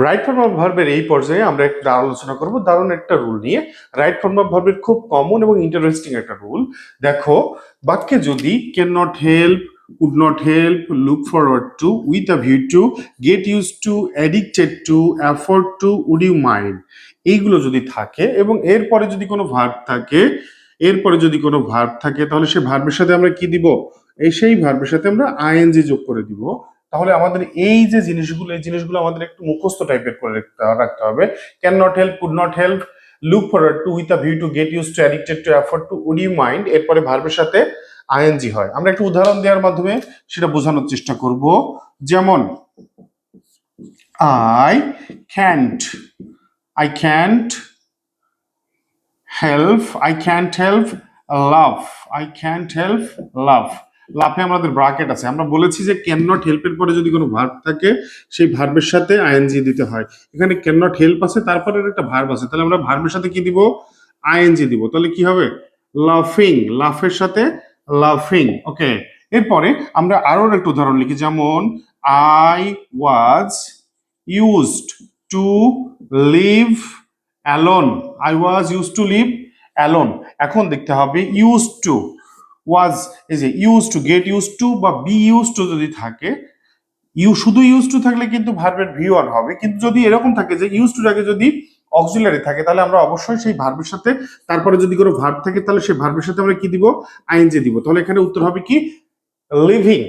Right form of ভার্বের এই পর্যায়ে আমরা একটা আলোচনা করব দারুণ একটা রুল নিয়ে। রাইট ফর্ম অফ ভার্বের খুব কমন এবং ইন্টারেস্টিং একটা রুল। দেখো, বাক্যে যদি can not help, could not help, look forward to, with a view to, get use to, addicted to, afford to, would you mind, এইগুলো যদি থাকে এবং এরপরে যদি কোনো ভার্ব থাকে, তাহলে সেই ভার্বের সাথে আমরা কি দিব? সেই ভার্বের সাথে আমরা আইএনজি যোগ করে দিব। তাহলে আমাদের এই যে জিনিসগুলো, এই জিনিসগুলো আমাদের একটু মুখস্থ টাইপের করে রাখতে হবে। Can not help, could not help, look forward to, with a view to, get use to, addicted to, afford to, would you mind, এরপরে ভার্বের সাথে আইএনজি হয়। আমরা একটু উদাহরণ দেওয়ার মাধ্যমে সেটা বোঝানোর চেষ্টা করব। যেমন I can't, I can't help, I can't help love, I can't help লাভ। লাভে আমাদের ব্রাকেট আছে। আমরা বলেছি যে ক্যান নট হেল্পের পরে যদি কোনো ভার্ব থাকে সেই ভার্বের সাথে আইএনজি দিতে হয়। এখানে ক্যান নট হেল্প আছে, তারপরে একটা ভার্ব আছে, তাহলে আমরা ভার্বের সাথে কি দিব? আইএনজি দিব। তাহলে কি হবে? লাফিং, লাফের সাথে লাফিং। ওকে, এরপরে আমরা আরো একটা উদাহরণ লিখি। যেমন I was used to live alone, I was use to live alone. এখন দেখতে হবে ইউজ টু, ওয়াজ, এই যে use to, get use to বা বি ইউজ টু যদি থাকে, শুধু ইউজ টু থাকলে কিন্তু ভার্বের ভি ওয়ান হবে। কিন্তু যদি এরকম থাকে যে ইউজ টু আগে যদি অক্সিলারি থাকে, তাহলে আমরা অবশ্যই সেই ভার্বের সাথে, তারপরে যদি কোনো ভার্ব থাকে তাহলে সেই ভার্বের সাথে আমরা কি দিব? আইএনজি দিব। তাহলে এখানে উত্তর হবে কি? লিভিং।